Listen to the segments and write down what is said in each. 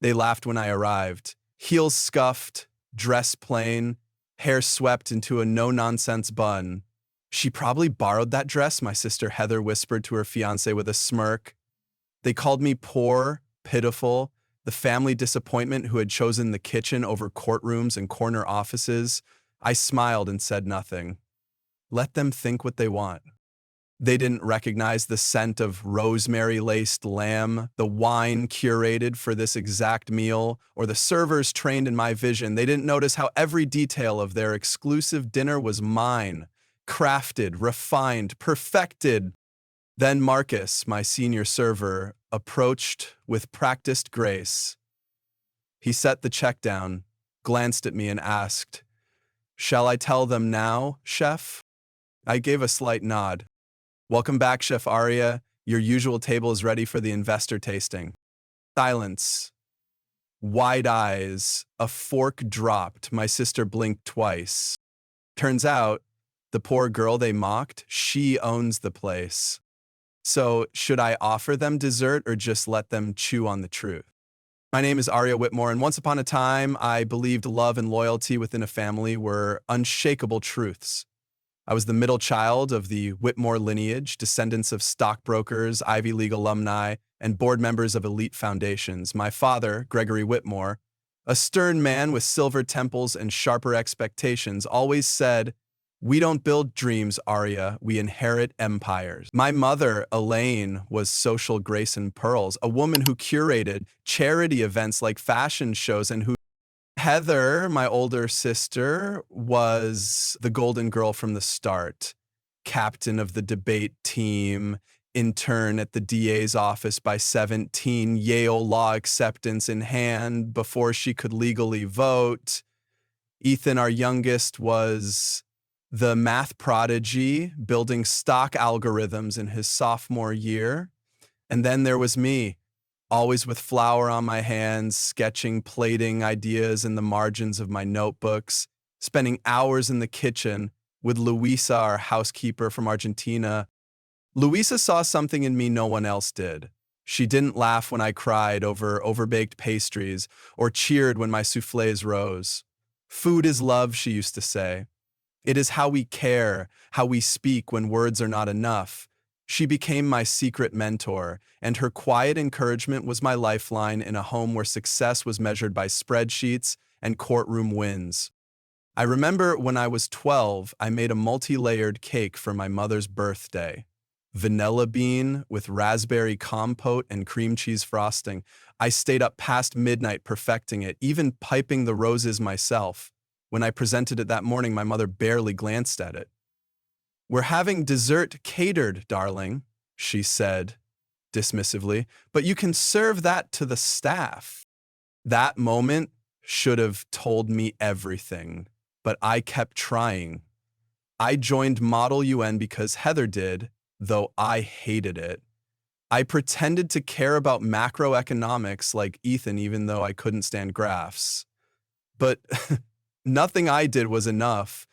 They laughed when I arrived. Heels scuffed, dress plain, hair swept into a no-nonsense bun. She probably borrowed that dress, my sister Heather whispered to her fiancé with a smirk. They called me poor, pitiful, the family disappointment who had chosen the kitchen over courtrooms and corner offices. I smiled and said nothing. Let them think what they want. They didn't recognize the scent of rosemary-laced lamb, the wine curated for this exact meal, or the servers trained in my vision. They didn't notice how every detail of their exclusive dinner was mine, crafted, refined, perfected. Then Marcus, my senior server, approached with practiced grace. He set the check down, glanced at me, and asked, "Shall I tell them now, chef?" I gave a slight nod. "Welcome back, Chef Arya. Your usual table is ready for the investor tasting." Silence. Wide eyes. A fork dropped. My sister blinked twice. Turns out, the poor girl they mocked, she owns the place. So, should I offer them dessert or just let them chew on the truth? My name is Arya Whitmore, and once upon a time, I believed love and loyalty within a family were unshakable truths. I was the middle child of the Whitmore lineage, descendants of stockbrokers, Ivy League alumni, and board members of elite foundations. My father, Gregory Whitmore, a stern man with silver temples and sharper expectations, always said, "We don't build dreams, Arya, we inherit empires." My mother, Elaine, was social grace and pearls, a woman who curated charity events like fashion shows and who Heather, my older sister, was the golden girl from the start, captain of the debate team, intern at the DA's office by 17, Yale law acceptance in hand before she could legally vote. Ethan, our youngest, was the math prodigy, building stock algorithms in his sophomore year. And then there was me, always with flour on my hands, sketching, plating ideas in the margins of my notebooks, spending hours in the kitchen with Luisa, our housekeeper from Argentina. Luisa saw something in me no one else did. She didn't laugh when I cried over overbaked pastries or cheered when my soufflés rose. "Food is love," she used to say. "It is how we care, how we speak when words are not enough." She became my secret mentor, and her quiet encouragement was my lifeline in a home where success was measured by spreadsheets and courtroom wins. I remember when I was 12, I made a multi-layered cake for my mother's birthday. Vanilla bean with raspberry compote and cream cheese frosting. I stayed up past midnight perfecting it, even piping the roses myself. When I presented it that morning, my mother barely glanced at it. "We're having dessert catered, darling," she said dismissively, "but you can serve that to the staff." That moment should have told me everything, but I kept trying. I joined Model UN because Heather did, though I hated it. I pretended to care about macroeconomics like Ethan, even though I couldn't stand graphs. But nothing I did was enough.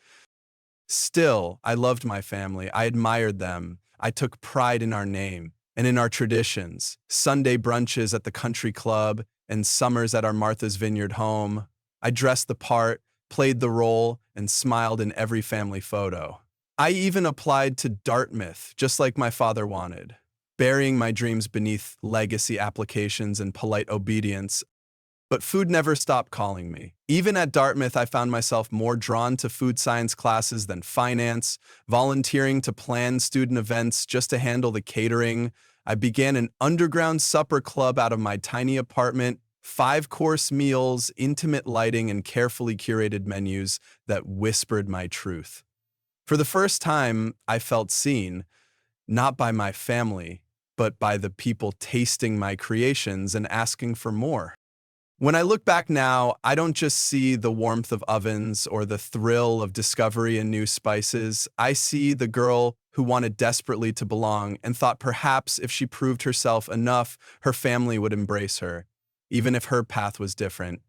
Still, I loved my family. I admired them. I took pride in our name and in our traditions. Sunday brunches at the country club and summers at our Martha's Vineyard home. I dressed the part, played the role, and smiled in every family photo. I even applied to Dartmouth, just like my father wanted. Burying my dreams beneath legacy applications and polite obedience, but food never stopped calling me. Even at Dartmouth, I found myself more drawn to food science classes than finance, volunteering to plan student events just to handle the catering. I began an underground supper club out of my tiny apartment, 5-course meals, intimate lighting, and carefully curated menus that whispered my truth. For the first time, I felt seen, not by my family, but by the people tasting my creations and asking for more. When I look back now, I don't just see the warmth of ovens or the thrill of discovery and new spices. I see the girl who wanted desperately to belong and thought perhaps if she proved herself enough, her family would embrace her, even if her path was different.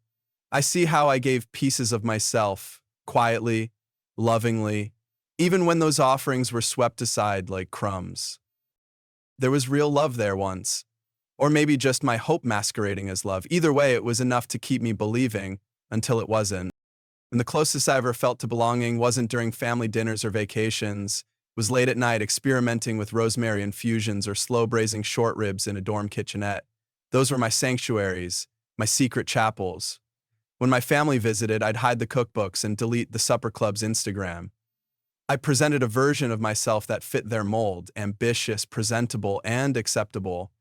I see how I gave pieces of myself, quietly, lovingly, even when those offerings were swept aside like crumbs. There was real love there once. Or maybe just my hope masquerading as love. Either way, it was enough to keep me believing until it wasn't. And the closest I ever felt to belonging wasn't during family dinners or vacations. It was late at night experimenting with rosemary infusions or slow braising short ribs in a dorm kitchenette. Those were my sanctuaries, my secret chapels. When my family visited, I'd hide the cookbooks and delete the supper club's Instagram. I presented a version of myself that fit their mold, ambitious, presentable, and acceptable.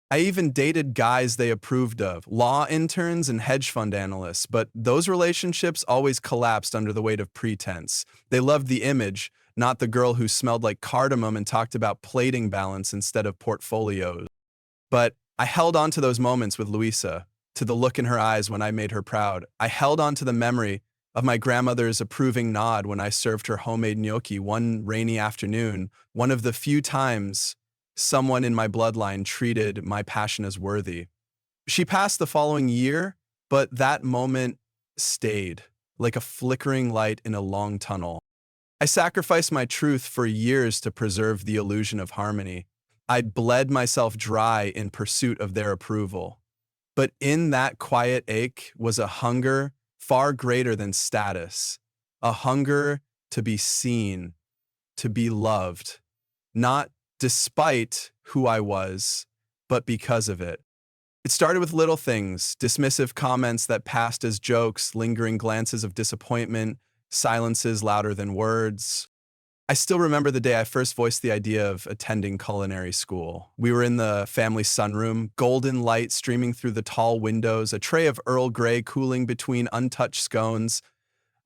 I even dated guys they approved of, law interns and hedge fund analysts, but those relationships always collapsed under the weight of pretense. They loved the image, not the girl who smelled like cardamom and talked about plating balance instead of portfolios. But I held on to those moments with Louisa, to the look in her eyes when I made her proud. I held on to the memory of my grandmother's approving nod when I served her homemade gnocchi one rainy afternoon, one of the few times someone in my bloodline treated my passion as worthy. She passed the following year, but that moment stayed, like a flickering light in a long tunnel. I sacrificed my truth for years to preserve the illusion of harmony. I'd bled myself dry in pursuit of their approval. But in that quiet ache was a hunger far greater than status, a hunger to be seen, to be loved, not despite who I was, but because of it. It started with little things, dismissive comments that passed as jokes, lingering glances of disappointment, silences louder than words. I still remember the day I first voiced the idea of attending culinary school. We were in the family sunroom, golden light streaming through the tall windows, a tray of Earl Grey cooling between untouched scones.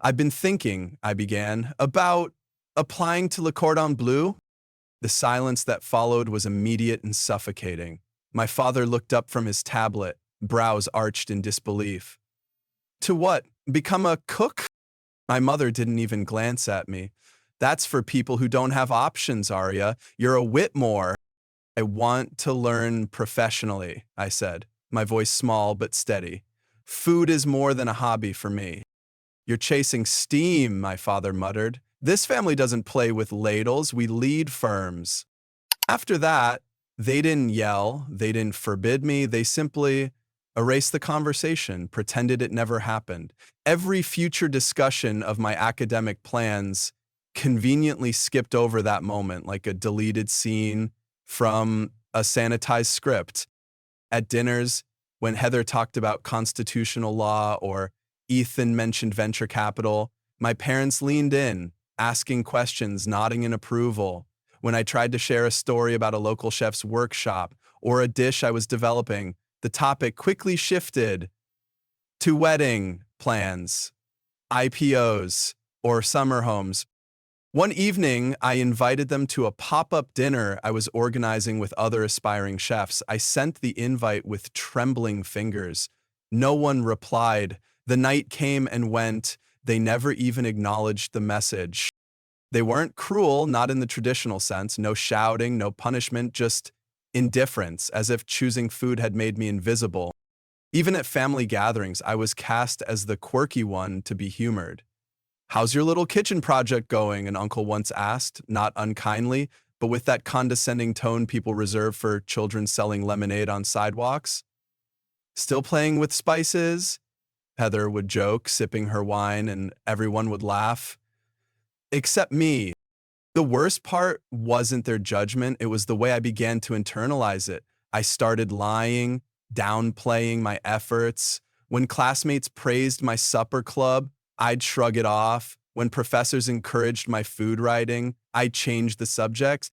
"I've been thinking," I began, "about applying to Le Cordon Bleu." The silence that followed was immediate and suffocating. My father looked up from his tablet, brows arched in disbelief. "To what? Become a cook?" My mother didn't even glance at me. "That's for people who don't have options, Arya. You're a Whitmore." "I want to learn professionally," I said, my voice small but steady. "Food is more than a hobby for me." "You're chasing steam," my father muttered. "This family doesn't play with ladles, we lead firms." After that, they didn't yell, they didn't forbid me, they simply erased the conversation, pretended it never happened. Every future discussion of my academic plans conveniently skipped over that moment like a deleted scene from a sanitized script. At dinners, when Heather talked about constitutional law or Ethan mentioned venture capital, my parents leaned in, asking questions, nodding in approval. When I tried to share a story about a local chef's workshop or a dish I was developing, the topic quickly shifted to wedding plans, IPOs, or summer homes. One evening, I invited them to a pop-up dinner I was organizing with other aspiring chefs. I sent the invite with trembling fingers. No one replied. The night came and went. They never even acknowledged the message. They weren't cruel, not in the traditional sense. No shouting, no punishment, just indifference, as if choosing food had made me invisible. Even at family gatherings, I was cast as the quirky one to be humored. "How's your little kitchen project going?" an uncle once asked, not unkindly, but with that condescending tone people reserve for children selling lemonade on sidewalks. "Still playing with spices?" Heather would joke, sipping her wine, and everyone would laugh. Except me. The worst part wasn't their judgment, it was the way I began to internalize it. I started lying, downplaying my efforts. When classmates praised my supper club, I'd shrug it off. When professors encouraged my food writing, I'd change the subject.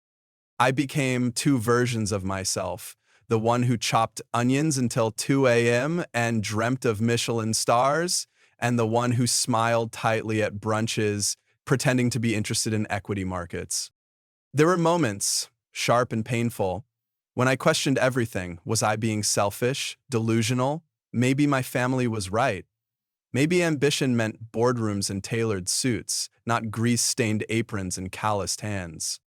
I became two versions of myself. The one who chopped onions until 2 a.m. and dreamt of Michelin stars, and the one who smiled tightly at brunches, pretending to be interested in equity markets. There were moments, sharp and painful, when I questioned everything. Was I being selfish, delusional? Maybe my family was right. Maybe ambition meant boardrooms and tailored suits, not grease-stained aprons and calloused hands.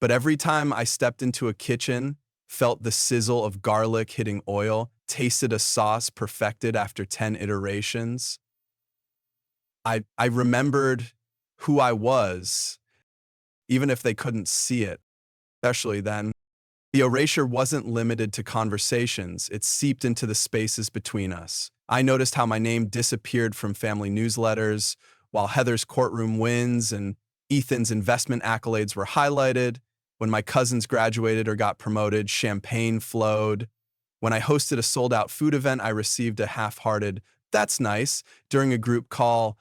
But every time I stepped into a kitchen, felt the sizzle of garlic hitting oil, tasted a sauce perfected after 10 iterations, I remembered who I was, even if they couldn't see it, especially then. The erasure wasn't limited to conversations, it seeped into the spaces between us. I noticed how my name disappeared from family newsletters, while Heather's courtroom wins and Ethan's investment accolades were highlighted. When my cousins graduated or got promoted, champagne flowed. When I hosted a sold-out food event, I received a half-hearted, "That's nice," during a group call.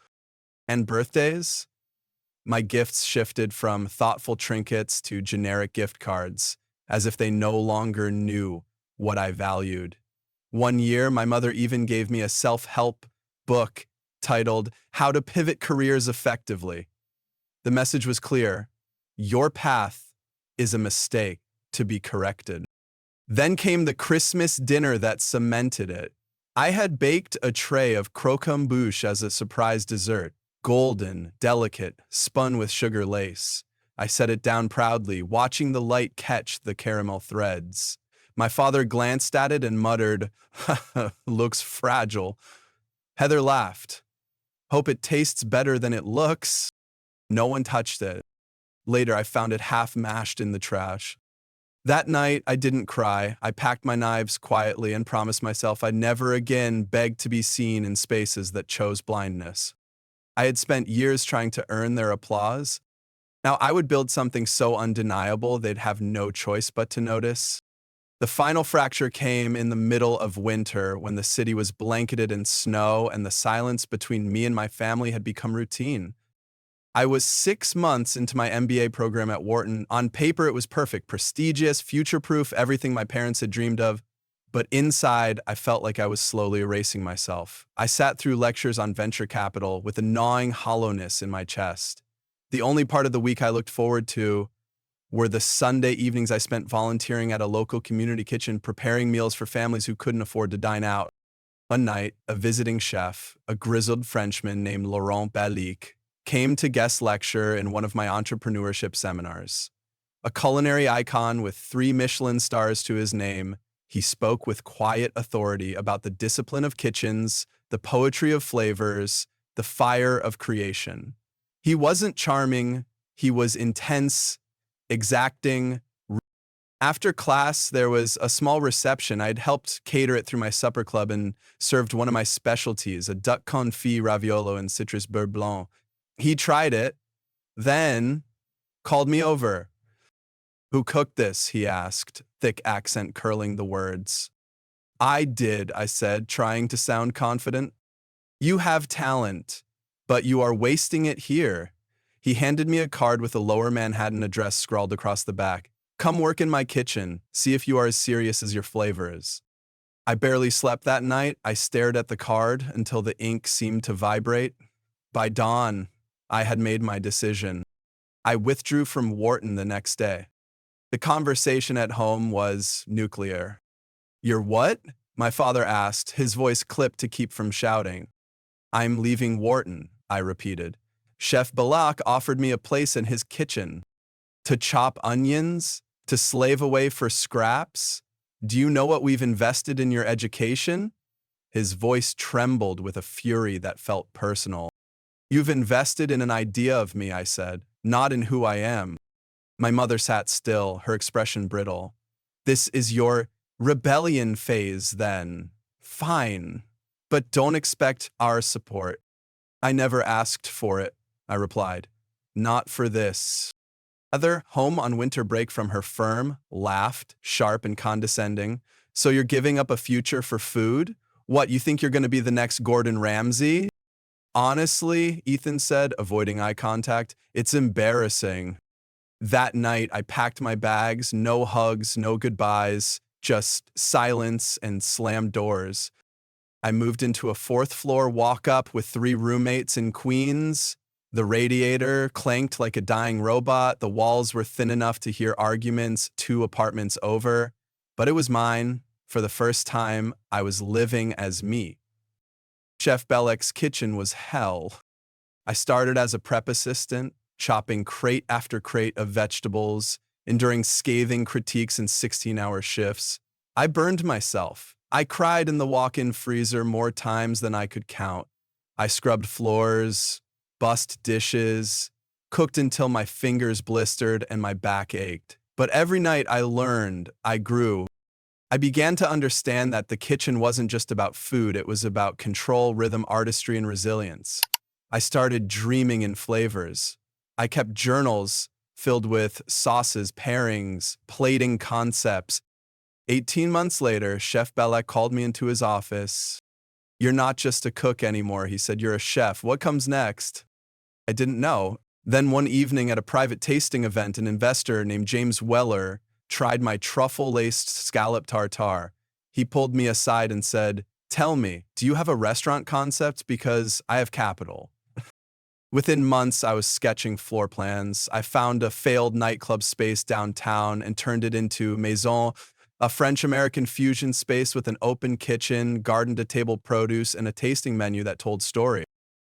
And birthdays? My gifts shifted from thoughtful trinkets to generic gift cards, as if they no longer knew what I valued. One year, my mother even gave me a self-help book titled How to Pivot Careers Effectively. The message was clear: your path is a mistake to be corrected. Then came the Christmas dinner that cemented it. I had baked a tray of croquembouche as a surprise dessert, golden, delicate, spun with sugar lace. I set it down proudly, watching the light catch the caramel threads. My father glanced at it and muttered, "Looks fragile." Heather laughed. "Hope it tastes better than it looks." No one touched it. Later, I found it half mashed in the trash. That night, I didn't cry. I packed my knives quietly and promised myself I'd never again beg to be seen in spaces that chose blindness. I had spent years trying to earn their applause. Now I would build something so undeniable they'd have no choice but to notice. The final fracture came in the middle of winter when the city was blanketed in snow and the silence between me and my family had become routine. I was 6 months into my MBA program at Wharton. On paper, it was perfect, prestigious, future-proof, everything my parents had dreamed of. But inside, I felt like I was slowly erasing myself. I sat through lectures on venture capital with a gnawing hollowness in my chest. The only part of the week I looked forward to were the Sunday evenings I spent volunteering at a local community kitchen, preparing meals for families who couldn't afford to dine out. One night, a visiting chef, a grizzled Frenchman named Laurent Balique, came to guest lecture in one of my entrepreneurship seminars. A culinary icon with 3 Michelin stars to his name, he spoke with quiet authority about the discipline of kitchens, the poetry of flavors, the fire of creation. He wasn't charming, he was intense, exacting. After class, there was a small reception. I'd helped cater it through my supper club and served one of my specialties, a duck confit raviolo and citrus beurre blanc. He tried it, then called me over. "Who cooked this?" he asked, thick accent curling the words. "I did," I said, trying to sound confident. "You have talent, but you are wasting it here." He handed me a card with a Lower Manhattan address scrawled across the back. "Come work in my kitchen. See if you are as serious as your flavor is." I barely slept that night. I stared at the card until the ink seemed to vibrate. By dawn, I had made my decision. I withdrew from Wharton the next day. The conversation at home was nuclear. "You're what?" my father asked, his voice clipped to keep from shouting. "I'm leaving Wharton," I repeated. "Chef Balak offered me a place in his kitchen. To chop onions? To slave away for scraps? Do you know what we've invested in your education?" His voice trembled with a fury that felt personal. "You've invested in an idea of me," I said, "not in who I am." My mother sat still, her expression brittle. "This is your rebellion phase, then. Fine, but don't expect our support." "I never asked for it," I replied. "Not for this." Heather, home on winter break from her firm, laughed, sharp and condescending. "So you're giving up a future for food? What, you think you're going to be the next Gordon Ramsay?" "Honestly," Ethan said, avoiding eye contact, "it's embarrassing." That night, I packed my bags, no hugs, no goodbyes, just silence and slammed doors. I moved into a 4th-floor walk-up with 3 roommates in Queens. The radiator clanked like a dying robot. The walls were thin enough to hear arguments 2 apartments over. But it was mine. For the first time, I was living as me. Chef Belek's kitchen was hell. I started as a prep assistant, chopping crate after crate of vegetables, enduring scathing critiques and 16-hour shifts. I burned myself. I cried in the walk-in freezer more times than I could count. I scrubbed floors, bussed dishes, cooked until my fingers blistered and my back ached. But every night I learned, I grew. I began to understand that the kitchen wasn't just about food, it was about control, rhythm, artistry, and resilience. I started dreaming in flavors. I kept journals filled with sauces, pairings, plating concepts. 18 months later, Chef Belek called me into his office. "You're not just a cook anymore," he said. "You're a chef. What comes next?" I didn't know. Then one evening at a private tasting event, an investor named James Weller tried my truffle-laced scallop tartare. He pulled me aside and said, "Tell me, do you have a restaurant concept? Because I have capital." Within months, I was sketching floor plans. I found a failed nightclub space downtown and turned it into Maison, a French-American fusion space with an open kitchen, garden-to-table produce, and a tasting menu that told stories.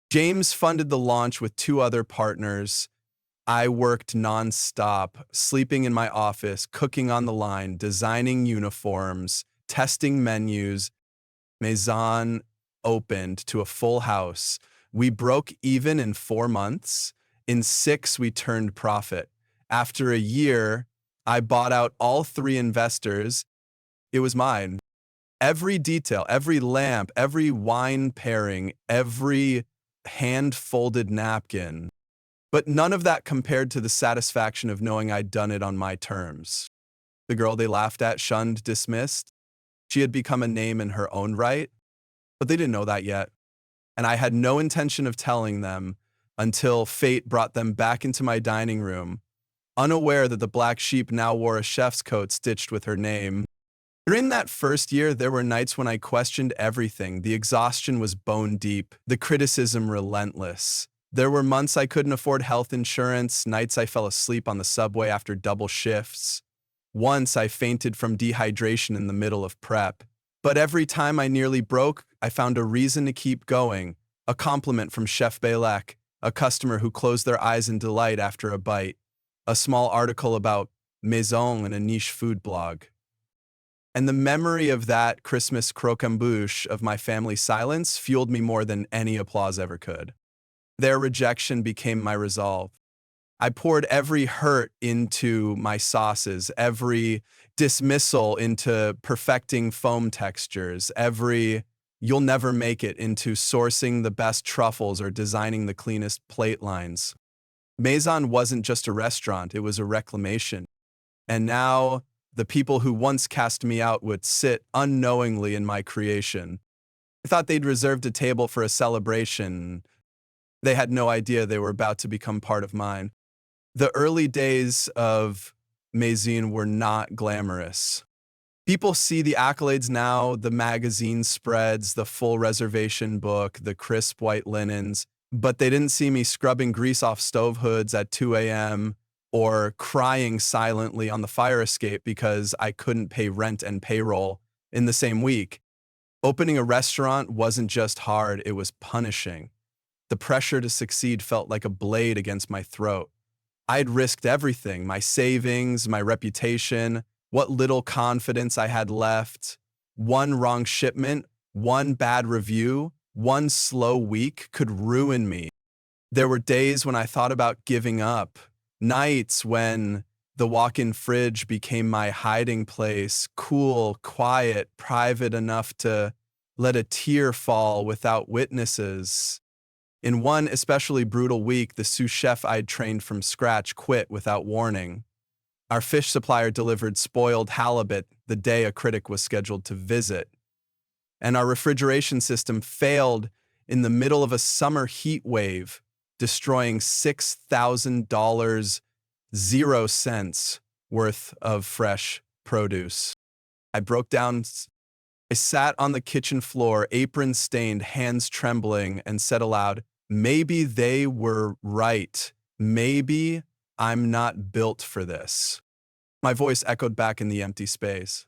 James funded the launch with two other partners. I worked nonstop, sleeping in my office, cooking on the line, designing uniforms, testing menus. Maison opened to a full house. We broke even in 4 months. In 6, we turned profit. After a year, I bought out all 3 investors. It was mine. Every detail, every lamp, every wine pairing, every hand-folded napkin. But none of that compared to the satisfaction of knowing I'd done it on my terms. The girl they laughed at, shunned, dismissed, she had become a name in her own right, but they didn't know that yet. And I had no intention of telling them until fate brought them back into my dining room, unaware that the black sheep now wore a chef's coat stitched with her name. During that first year, there were nights when I questioned everything. The exhaustion was bone deep, the criticism relentless. There were months I couldn't afford health insurance, nights I fell asleep on the subway after double shifts. Once I fainted from dehydration in the middle of prep. But every time I nearly broke, I found a reason to keep going. A compliment from Chef Belek, a customer who closed their eyes in delight after a bite. A small article about Maison in a niche food blog. And the memory of that Christmas croquembouche of my family's silence fueled me more than any applause ever could. Their rejection became my resolve. I poured every hurt into my sauces, every dismissal into perfecting foam textures, every "you'll never make it" into sourcing the best truffles or designing the cleanest plate lines. Maison wasn't just a restaurant, it was a reclamation. And now, the people who once cast me out would sit unknowingly in my creation. I thought they'd reserved a table for a celebration. They had no idea they were about to become part of mine. The early days of Maison were not glamorous. People see the accolades now, the magazine spreads, the full reservation book, the crisp white linens, but they didn't see me scrubbing grease off stove hoods at 2 a.m. or crying silently on the fire escape because I couldn't pay rent and payroll in the same week. Opening a restaurant wasn't just hard, it was punishing. The pressure to succeed felt like a blade against my throat. I'd risked everything, my savings, my reputation, what little confidence I had left. One wrong shipment, one bad review, one slow week could ruin me. There were days when I thought about giving up, nights when the walk-in fridge became my hiding place, cool, quiet, private enough to let a tear fall without witnesses. In one especially brutal week, the sous chef I'd trained from scratch quit without warning. Our fish supplier delivered spoiled halibut the day a critic was scheduled to visit. And our refrigeration system failed in the middle of a summer heat wave, destroying $6,000, 0 cents worth of fresh produce. I broke down. I sat on the kitchen floor, apron stained, hands trembling, and said aloud, "Maybe they were right. Maybe I'm not built for this." My voice echoed back in the empty space.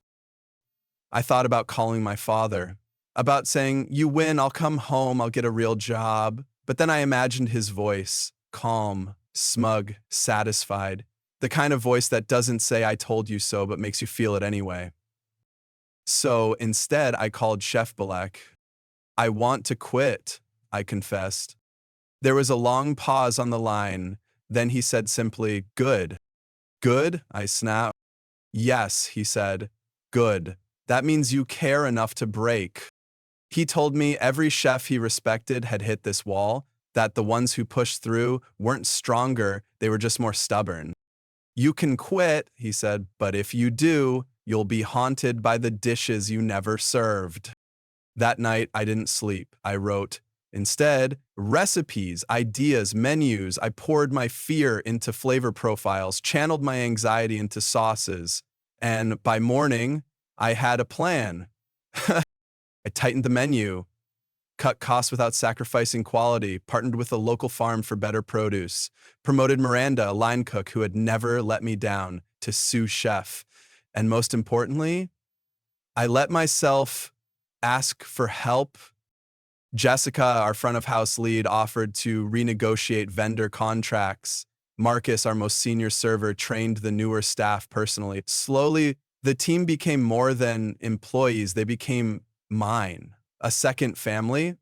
I thought about calling my father, about saying, "You win, I'll come home, I'll get a real job." But then I imagined his voice, calm, smug, satisfied, the kind of voice that doesn't say "I told you so," but makes you feel it anyway. So instead, I called Chef Belek. "I want to quit," I confessed. There was a long pause on the line. Then he said simply, "Good. Good? I snapped. Yes, he said. Good. That means you care enough to break. He told me every chef he respected had hit this wall, that the ones who pushed through weren't stronger, they were just more stubborn. You can quit, he said, but if you do, you'll be haunted by the dishes you never served. That night, I didn't sleep. I wrote. Instead, recipes, ideas, menus. I poured my fear into flavor profiles, channeled my anxiety into sauces. And by morning, I had a plan. I tightened the menu, cut costs without sacrificing quality, partnered with a local farm for better produce, promoted Miranda, a line cook who had never let me down, to sous chef. And most importantly, I let myself ask for help. Jessica, our front of house lead, offered to renegotiate vendor contracts. Marcus, our most senior server, trained the newer staff personally. Slowly, the team became more than employees. They became mine, a second family,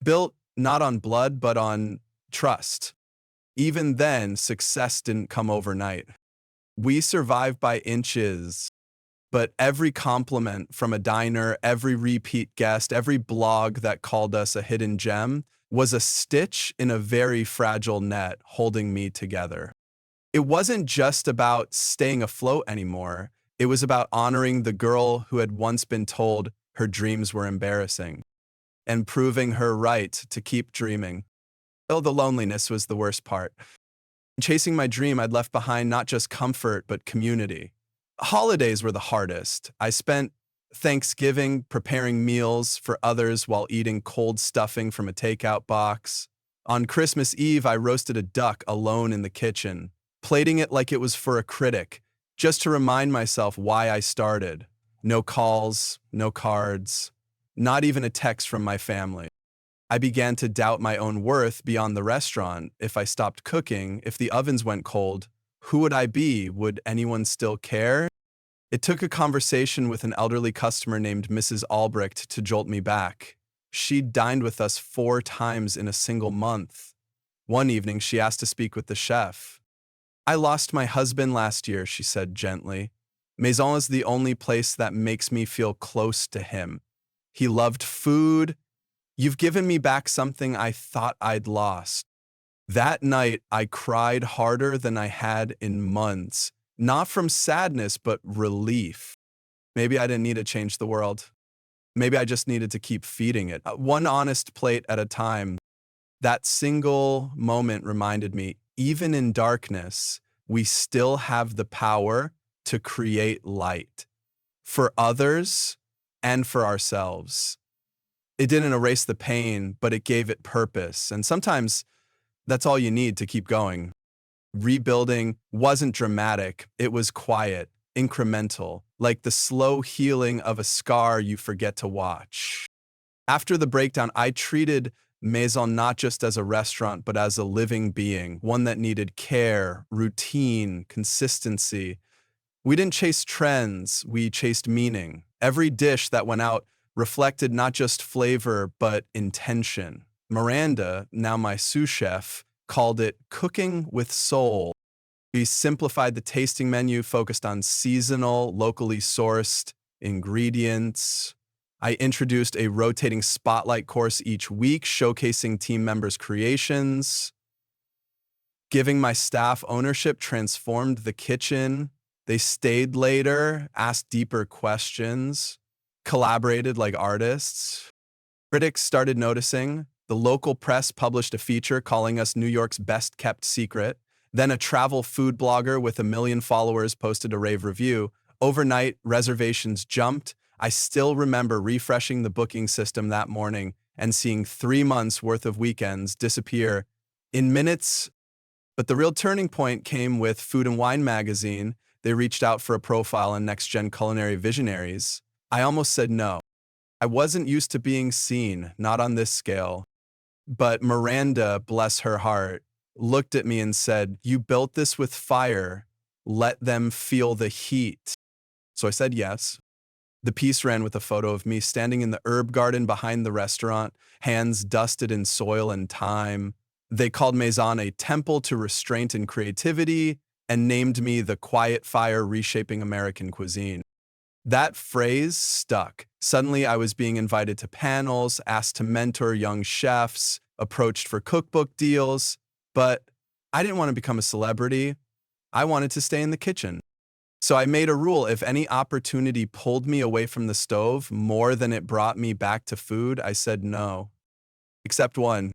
built not on blood, but on trust. Even then, success didn't come overnight. We survived by inches. But every compliment from a diner, every repeat guest, every blog that called us a hidden gem was a stitch in a very fragile net holding me together. It wasn't just about staying afloat anymore. It was about honoring the girl who had once been told her dreams were embarrassing and proving her right to keep dreaming. Oh, the loneliness was the worst part. Chasing my dream, I'd left behind not just comfort, but community. Holidays were the hardest. I spent Thanksgiving preparing meals for others while eating cold stuffing from a takeout box. On Christmas Eve, I roasted a duck alone in the kitchen, plating it like it was for a critic, just to remind myself why I started. No calls, no cards, not even a text from my family. I began to doubt my own worth beyond the restaurant. If I stopped cooking, if the ovens went cold, who would I be? Would anyone still care? It took a conversation with an elderly customer named Mrs. Albrecht to jolt me back. She'd dined with us 4 times in a single month. One evening, she asked to speak with the chef. I lost my husband last year, she said gently. Maison is the only place that makes me feel close to him. He loved food. You've given me back something I thought I'd lost. That night, I cried harder than I had in months, not from sadness, but relief. Maybe I didn't need to change the world. Maybe I just needed to keep feeding it, one honest plate at a time. That single moment reminded me, even in darkness, we still have the power to create light for others and for ourselves. It didn't erase the pain, but it gave it purpose. And sometimes that's all you need to keep going. Rebuilding wasn't dramatic. It was quiet, incremental, like the slow healing of a scar you forget to watch. After the breakdown, I treated Maison not just as a restaurant, but as a living being, one that needed care, routine, consistency. We didn't chase trends, we chased meaning. Every dish that went out reflected not just flavor, but intention. Miranda, now my sous chef, called it cooking with soul. We simplified the tasting menu, focused on seasonal, locally sourced ingredients. I introduced a rotating spotlight course each week, showcasing team members' creations. Giving my staff ownership transformed the kitchen. They stayed later, asked deeper questions, collaborated like artists. Critics started noticing. The local press published a feature calling us New York's best-kept secret. Then a travel food blogger with 1 million followers posted a rave review. Overnight, reservations jumped. I still remember refreshing the booking system that morning and seeing 3 months' worth of weekends disappear in minutes. But the real turning point came with Food and Wine magazine. They reached out for a profile on next-gen culinary visionaries. I almost said no. I wasn't used to being seen, not on this scale. But Miranda, bless her heart, looked at me and said, "You built this with fire. Let them feel the heat." So I said yes. The piece ran with a photo of me standing in the herb garden behind the restaurant, hands dusted in soil and thyme. They called Maison a temple to restraint and creativity, and named me the quiet fire reshaping American cuisine. That phrase stuck. Suddenly, I was being invited to panels, asked to mentor young chefs, approached for cookbook deals, but I didn't want to become a celebrity. I wanted to stay in the kitchen. So I made a rule: if any opportunity pulled me away from the stove more than it brought me back to food, I said no. Except one.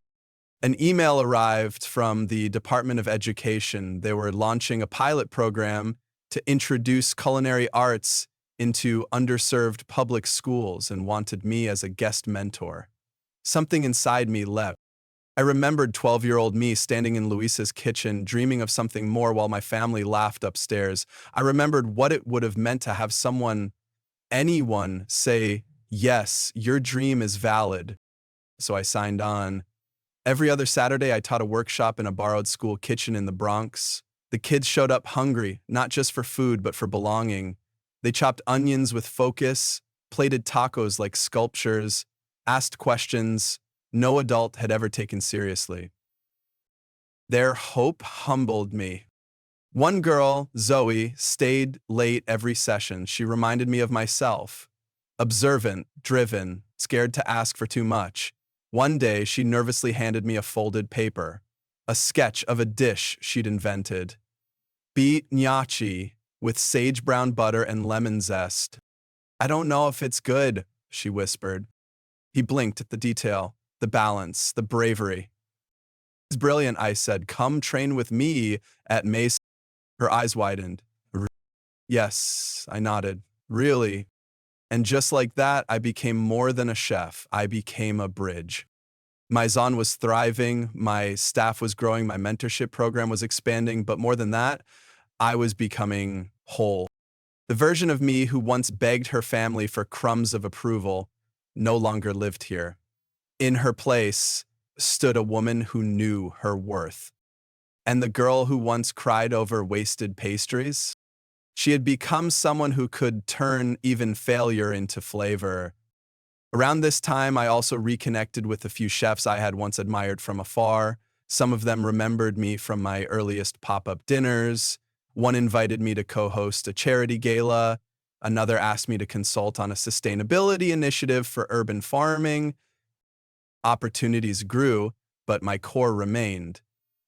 An email arrived from the Department of Education. They were launching a pilot program to introduce culinary arts into underserved public schools and wanted me as a guest mentor. Something inside me leapt. I remembered 12-year-old me standing in Luisa's kitchen, dreaming of something more while my family laughed upstairs. I remembered what it would have meant to have someone, anyone, say, "Yes, your dream is valid." So I signed on. Every other Saturday, I taught a workshop in a borrowed school kitchen in the Bronx. The kids showed up hungry, not just for food, but for belonging. They chopped onions with focus, plated tacos like sculptures, asked questions no adult had ever taken seriously. Their hope humbled me. One girl, Zoe, stayed late every session. She reminded me of myself. Observant, driven, scared to ask for too much. One day, she nervously handed me a folded paper, a sketch of a dish she'd invented. Beet gnocchi with sage brown butter and lemon zest. "I don't know if it's good," she whispered. He blinked at the detail, the balance, the bravery. "It's brilliant," I said. "Come train with me at Mace." Her eyes widened. Yes, I nodded. Really? And just like that, I became more than a chef. I became a bridge. Maison was thriving, my staff was growing, my mentorship program was expanding, but more than that, I was becoming whole. The version of me who once begged her family for crumbs of approval no longer lived here. In her place stood a woman who knew her worth. And the girl who once cried over wasted pastries, she had become someone who could turn even failure into flavor. Around this time, I also reconnected with a few chefs I had once admired from afar. Some of them remembered me from my earliest pop-up dinners. One invited me to co-host a charity gala. Another asked me to consult on a sustainability initiative for urban farming. Opportunities grew, but my core remained.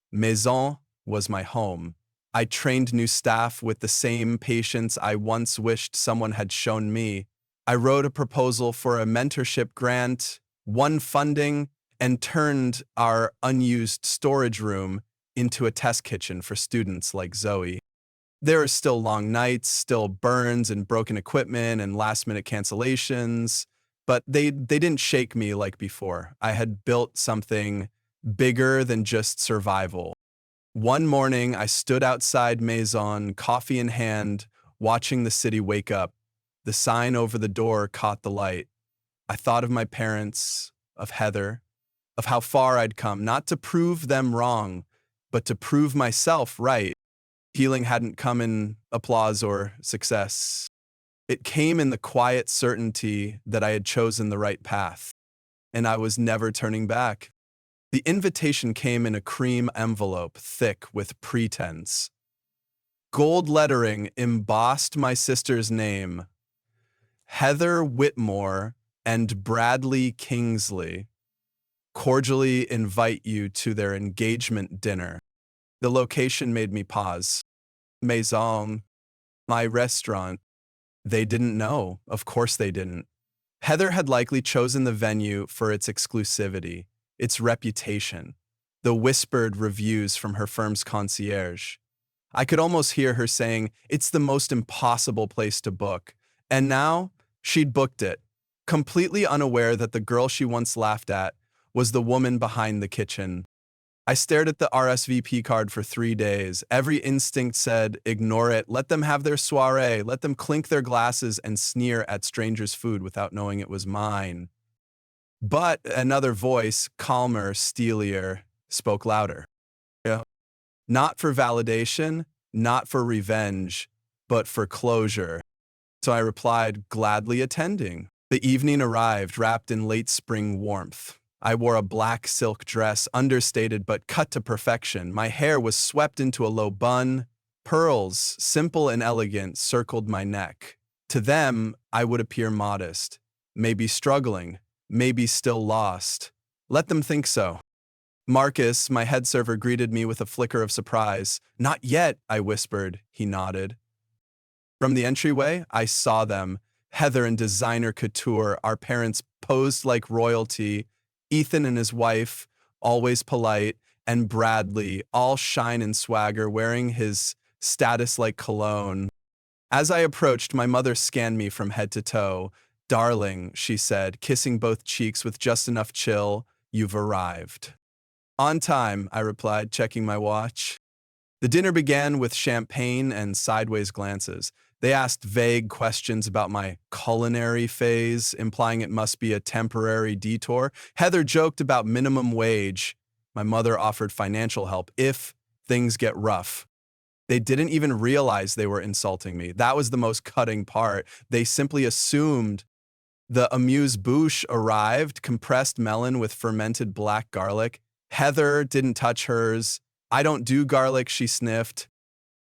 Maison was my home. I trained new staff with the same patience I once wished someone had shown me. I wrote a proposal for a mentorship grant, won funding, and turned our unused storage room into a test kitchen for students like Zoe. There are still long nights, still burns and broken equipment and last-minute cancellations, but they didn't shake me like before. I had built something bigger than just survival. One morning, I stood outside Maison, coffee in hand, watching the city wake up. The sign over the door caught the light. I thought of my parents, of Heather, of how far I'd come, not to prove them wrong, but to prove myself right. Healing hadn't come in applause or success. It came in the quiet certainty that I had chosen the right path, and I was never turning back. The invitation came in a cream envelope, thick with pretense. Gold lettering embossed my sister's name, Heather Whitmore and Bradley Kingsley, cordially invite you to their engagement dinner. The location made me pause. Maison, my restaurant. They didn't know. Of course they didn't. Heather had likely chosen the venue for its exclusivity, its reputation, the whispered reviews from her firm's concierge. I could almost hear her saying, "It's the most impossible place to book." And now, she'd booked it, completely unaware that the girl she once laughed at was the woman behind the kitchen. I stared at the RSVP card for 3 days. Every instinct said, ignore it, let them have their soiree, let them clink their glasses and sneer at strangers' food without knowing it was mine. But another voice, calmer, steelier, spoke louder. Yeah. Not for validation, not for revenge, but for closure. So I replied, gladly attending. The evening arrived, wrapped in late spring warmth. I wore a black silk dress, understated but cut to perfection. My hair was swept into a low bun, Pearls, simple and elegant, circled my neck. To them, I would appear modest, maybe struggling, maybe still lost. Let them think so. Marcus, my head server, greeted me with a flicker of surprise. Not yet, I whispered. He nodded. From the entryway, I saw them. Heather in designer couture, our parents posed like royalty, Ethan and his wife, always polite, and Bradley, all shine and swagger, wearing his status-like cologne. As I approached, my mother scanned me from head to toe. Darling, she said, kissing both cheeks with just enough chill, you've arrived. On time, I replied, checking my watch. The dinner began with champagne and sideways glances. They asked vague questions about my culinary phase, implying it must be a temporary detour. Heather joked about minimum wage. My mother offered financial help if things get rough. They didn't even realize they were insulting me. That was the most cutting part. They simply assumed. The amuse-bouche arrived, compressed melon with fermented black garlic. Heather didn't touch hers. I don't do garlic, she sniffed.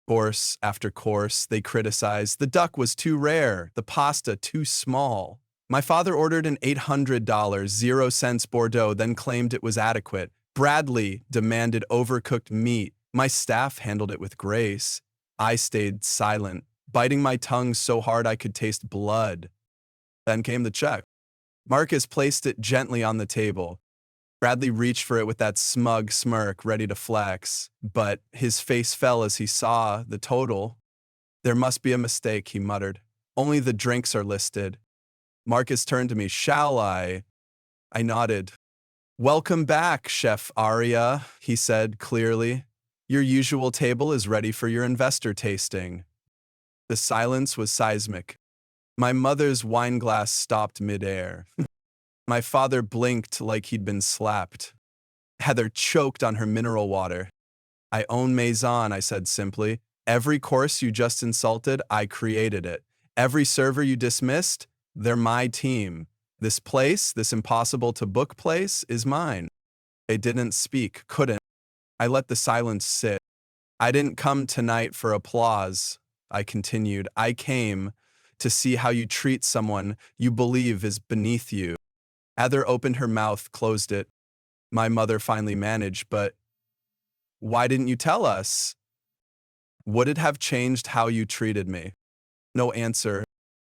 Course after course, they criticized. The duck was too rare, the pasta too small. My father ordered an $800, 0 cents Bordeaux, then claimed it was adequate. Bradley demanded overcooked meat. My staff handled it with grace. I stayed silent, biting my tongue so hard I could taste blood. Then came the check. Marcus placed it gently on the table. Bradley reached for it with that smug smirk, ready to flex, but his face fell as he saw the total. There must be a mistake, he muttered. Only the drinks are listed. Marcus turned to me. Shall I? I nodded. Welcome back, Chef Aria, he said clearly. Your usual table is ready for your investor tasting. The silence was seismic. My mother's wine glass stopped midair. My father blinked like he'd been slapped. Heather choked on her mineral water. I own Maison, I said simply. Every course you just insulted, I created it. Every server you dismissed, they're my team. This place, this impossible-to-book place, is mine. They didn't speak, couldn't. I let the silence sit. I didn't come tonight for applause, I continued. I came to see how you treat someone you believe is beneath you. Heather opened her mouth, closed it. My mother finally managed, but why didn't you tell us? Would it have changed how you treated me? No answer.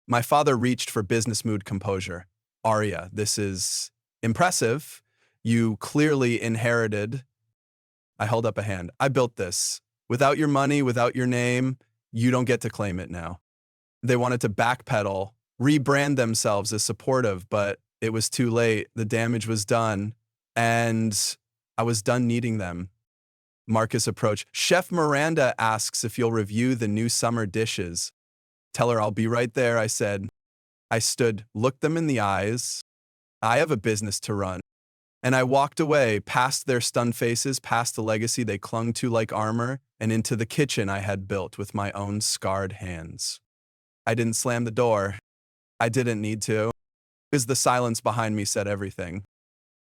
My father reached for business mood composure. Aria, this is impressive. You clearly inherited. I held up a hand. I built this. Without your money, without your name, you don't get to claim it now. They wanted to backpedal, rebrand themselves as supportive, but it was too late. The damage was done, and I was done needing them. Marcus approached. Chef Miranda asks if you'll review the new summer dishes. Tell her I'll be right there, I said. I stood, looked them in the eyes. I have a business to run. And I walked away, past their stunned faces, past the legacy they clung to like armor, and into the kitchen I had built with my own scarred hands. I didn't slam the door. I didn't need to, because the silence behind me said everything.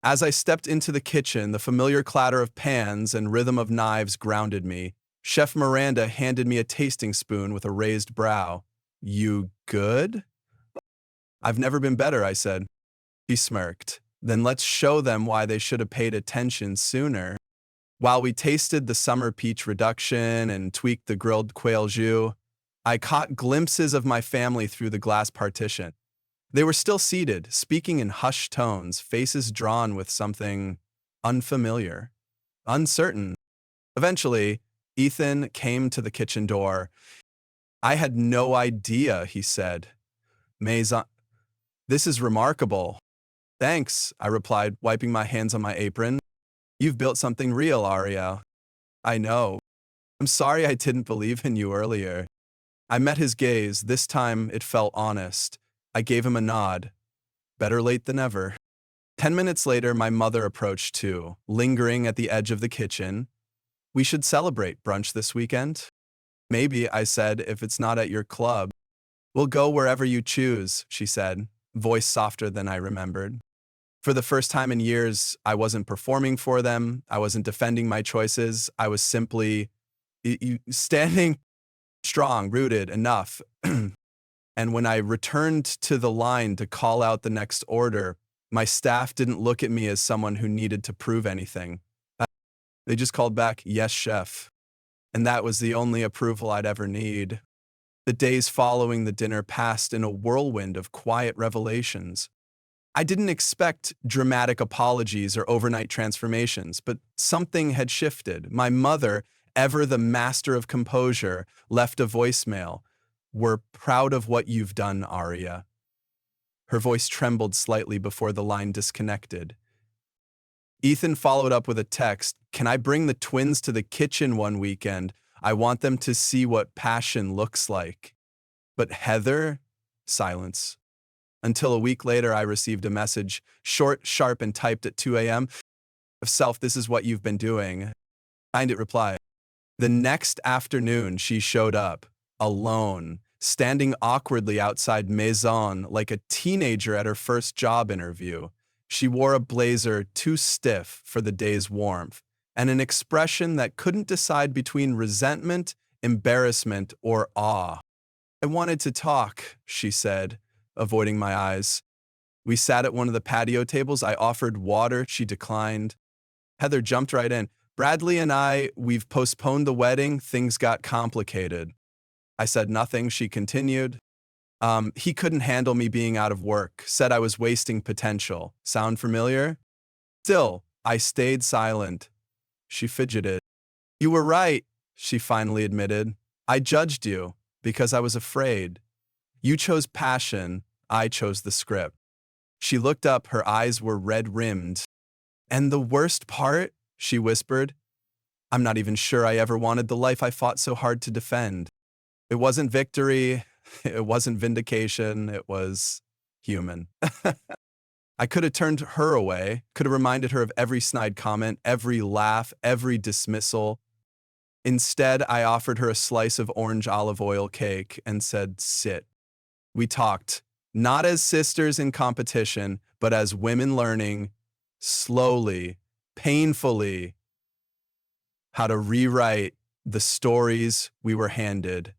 As I stepped into the kitchen, the familiar clatter of pans and rhythm of knives grounded me. Chef Miranda handed me a tasting spoon with a raised brow. You good? I've never been better, I said. He smirked. Then let's show them why they should have paid attention sooner. While we tasted the summer peach reduction and tweaked the grilled quail jus, I caught glimpses of my family through the glass partition. They were still seated, speaking in hushed tones, faces drawn with something unfamiliar, uncertain. Eventually, Ethan came to the kitchen door. I had no idea, he said. Maison, this is remarkable. Thanks, I replied, wiping my hands on my apron. You've built something real, Ariel. I know. I'm sorry I didn't believe in you earlier. I met his gaze. This time it felt honest. I gave him a nod. Better late than never. 10 minutes later, my mother approached too, lingering at the edge of the kitchen. We should celebrate brunch this weekend. Maybe, I said, if it's not at your club. We'll go wherever you choose, she said, voice softer than I remembered. For the first time in years, I wasn't performing for them. I wasn't defending my choices. I was simply standing strong, rooted, enough. And when I returned to the line to call out the next order, my staff didn't look at me as someone who needed to prove anything. They just called back, "Yes, chef." And that was the only approval I'd ever need. The days following the dinner passed in a whirlwind of quiet revelations. I didn't expect dramatic apologies or overnight transformations, but something had shifted. My mother, ever the master of composure, left a voicemail. "We're proud of what you've done, Aria." Her voice trembled slightly before the line disconnected. Ethan followed up with a text, "Can I bring the twins to the kitchen one weekend? I want them to see what passion looks like." But Heather? Silence. Until a week later, I received a message, short, sharp, and typed at 2 a.m. "Of self, this is what you've been doing." Find it reply. The next afternoon, she showed up, alone, standing awkwardly outside Maison like a teenager at her first job interview. She wore a blazer too stiff for the day's warmth, and an expression that couldn't decide between resentment, embarrassment, or awe. "I wanted to talk," she said, avoiding my eyes. We sat at one of the patio tables. I offered water. She declined. Heather jumped right in. "Bradley and we've postponed the wedding. Things got complicated." I said nothing. She continued. He couldn't handle me being out of work, said I was wasting potential." Sound familiar? Still, I stayed silent. She fidgeted. "You were right," she finally admitted. "I judged you because I was afraid. You chose passion, I chose the script." She looked up, her eyes were red-rimmed. "And the worst part," she whispered, "I'm not even sure I ever wanted the life I fought so hard to defend. It wasn't victory, it wasn't vindication, it was human." I could have turned her away, could have reminded her of every snide comment, every laugh, every dismissal. Instead, I offered her a slice of orange olive oil cake and said, "Sit." We talked, not as sisters in competition, but as women learning, slowly, painfully, how to rewrite the stories we were handed.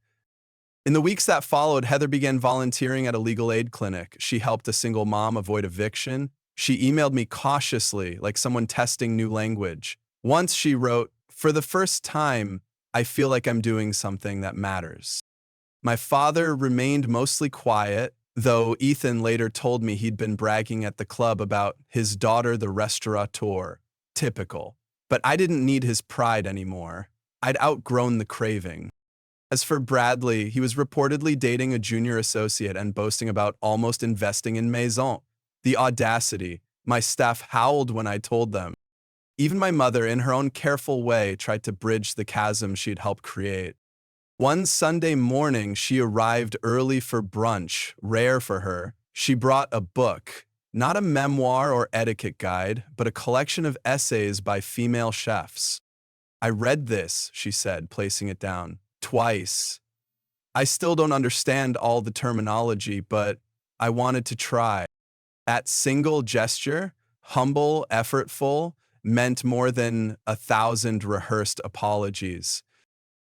In the weeks that followed, Heather began volunteering at a legal aid clinic. She helped a single mom avoid eviction. She emailed me cautiously, like someone testing new language. Once she wrote, "For the first time, I feel like I'm doing something that matters." My father remained mostly quiet, though Ethan later told me he'd been bragging at the club about his daughter, the restaurateur. Typical. But I didn't need his pride anymore. I'd outgrown the craving. As for Bradley, he was reportedly dating a junior associate and boasting about almost investing in Maison. The audacity. My staff howled when I told them. Even my mother, in her own careful way, tried to bridge the chasm she'd helped create. One Sunday morning, she arrived early for brunch, rare for her. She brought a book, not a memoir or etiquette guide, but a collection of essays by female chefs. "I read this," she said, placing it down. "Twice. I still don't understand all the terminology, but I wanted to try." That single gesture, humble, effortful, meant more than 1,000 rehearsed apologies.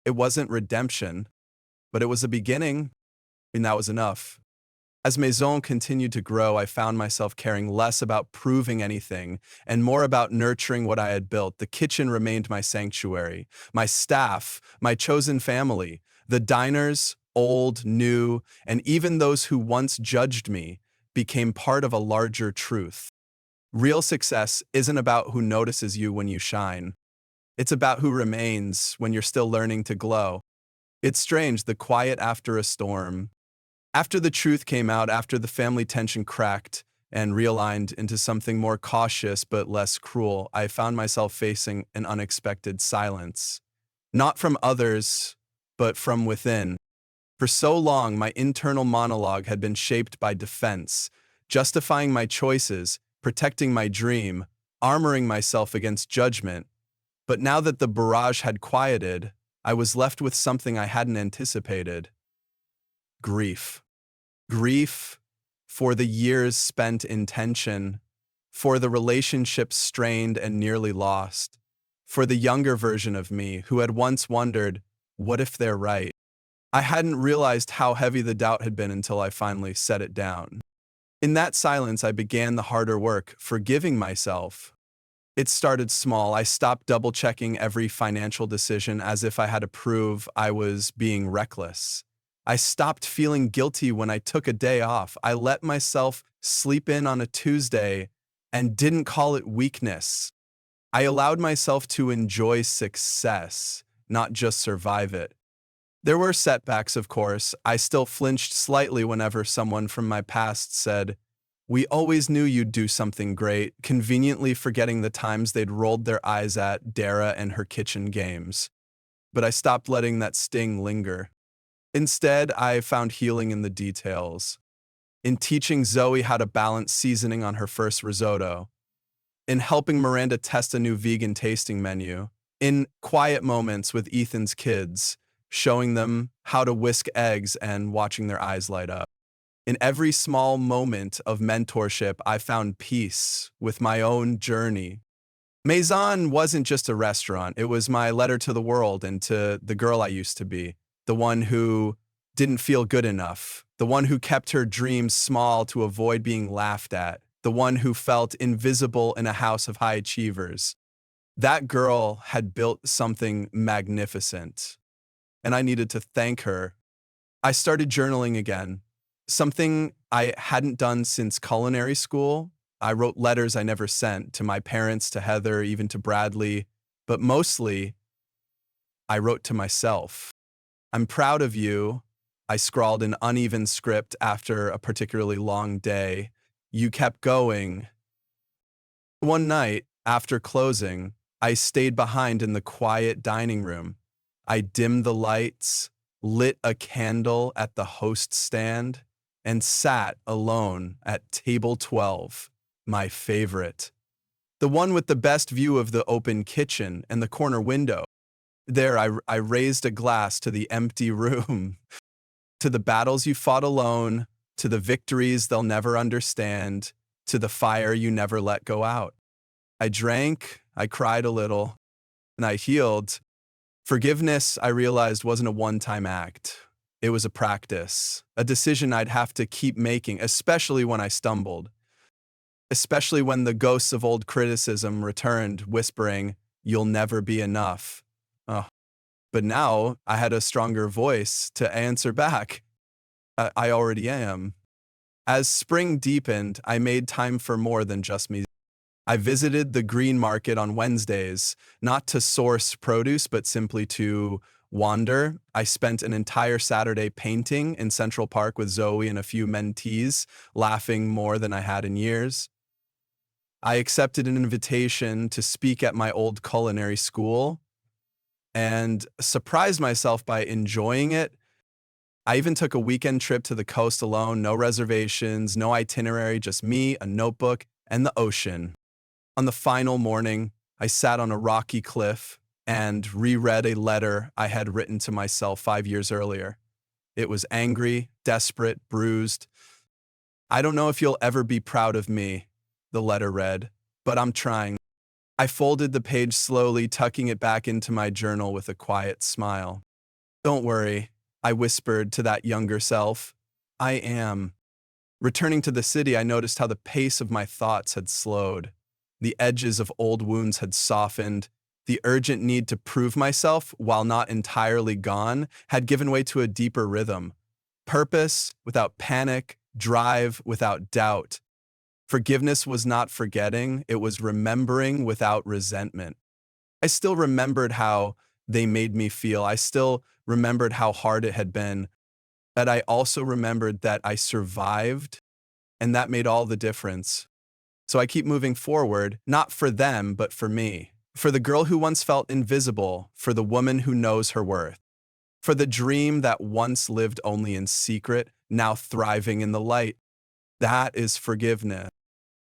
It wasn't redemption, but it was a beginning, and that was enough. As Maison continued to grow, I found myself caring less about proving anything and more about nurturing what I had built. The kitchen remained my sanctuary, my staff, my chosen family. The diners, old, new, and even those who once judged me, became part of a larger truth. Real success isn't about who notices you when you shine. It's about who remains when you're still learning to glow. It's strange, the quiet after a storm. After the truth came out, after the family tension cracked and realigned into something more cautious but less cruel, I found myself facing an unexpected silence. Not from others, but from within. For so long, my internal monologue had been shaped by defense, justifying my choices, protecting my dream, armoring myself against judgment. But now that the barrage had quieted, I was left with something I hadn't anticipated. Grief. Grief for the years spent in tension, for the relationships strained and nearly lost, for the younger version of me who had once wondered, what if they're right? I hadn't realized how heavy the doubt had been until I finally set it down. In that silence, I began the harder work, forgiving myself. It started small. I stopped double-checking every financial decision as if I had to prove I was being reckless. I stopped feeling guilty when I took a day off. I let myself sleep in on a Tuesday and didn't call it weakness. I allowed myself to enjoy success, not just survive it. There were setbacks, of course. I still flinched slightly whenever someone from my past said, "We always knew you'd do something great," conveniently forgetting the times they'd rolled their eyes at Dara and her kitchen games. But I stopped letting that sting linger. Instead, I found healing in the details. In teaching Zoe how to balance seasoning on her first risotto, in helping Miranda test a new vegan tasting menu, in quiet moments with Ethan's kids, showing them how to whisk eggs and watching their eyes light up. In every small moment of mentorship, I found peace with my own journey. Maison wasn't just a restaurant, it was my letter to the world and to the girl I used to be, the one who didn't feel good enough, the one who kept her dreams small to avoid being laughed at, the one who felt invisible in a house of high achievers. That girl had built something magnificent, and I needed to thank her. I started journaling again, something I hadn't done since culinary school. I wrote letters I never sent to my parents, to Heather, even to Bradley, but mostly I wrote to myself. "I'm proud of you." I scrawled an uneven script after a particularly long day. "You kept going." One night, after closing, I stayed behind in the quiet dining room. I dimmed the lights, lit a candle at the host stand, and sat alone at table 12, my favorite. The one with the best view of the open kitchen and the corner window. There, I raised a glass to the empty room, to the battles you fought alone, to the victories they'll never understand, to the fire you never let go out. I drank, I cried a little, and I healed. Forgiveness, I realized, wasn't a one-time act. It was a practice, a decision I'd have to keep making, especially when I stumbled, especially when the ghosts of old criticism returned, whispering, "You'll never be enough." Oh, but now I had a stronger voice to answer back. I already am. As spring deepened, I made time for more than just me. I visited the green market on Wednesdays, not to source produce, but simply to wander. I spent an entire Saturday painting in Central Park with Zoe and a few mentees, laughing more than I had in years. I accepted an invitation to speak at my old culinary school and surprised myself by enjoying it. I even took a weekend trip to the coast alone, no reservations, no itinerary, just me, a notebook, and the ocean. On the final morning, I sat on a rocky cliff and reread a letter I had written to myself 5 years earlier. It was angry, desperate, bruised. "I don't know if you'll ever be proud of me," the letter read, "but I'm trying." I folded the page slowly, tucking it back into my journal with a quiet smile. "Don't worry," I whispered to that younger self. "I am." Returning to the city, I noticed how the pace of my thoughts had slowed. The edges of old wounds had softened. The urgent need to prove myself, while not entirely gone, had given way to a deeper rhythm. Purpose without panic, drive without doubt. Forgiveness was not forgetting, it was remembering without resentment. I still remembered how they made me feel. I still remembered how hard it had been. But I also remembered that I survived, and that made all the difference. So I keep moving forward, not for them, but for me. For the girl who once felt invisible, for the woman who knows her worth. For the dream that once lived only in secret, now thriving in the light. That is forgiveness.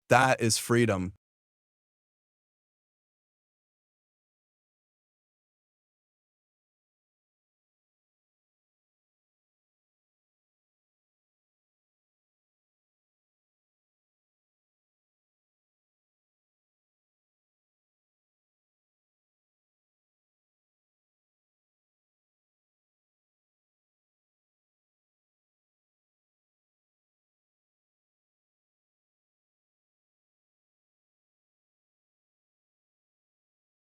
That is freedom.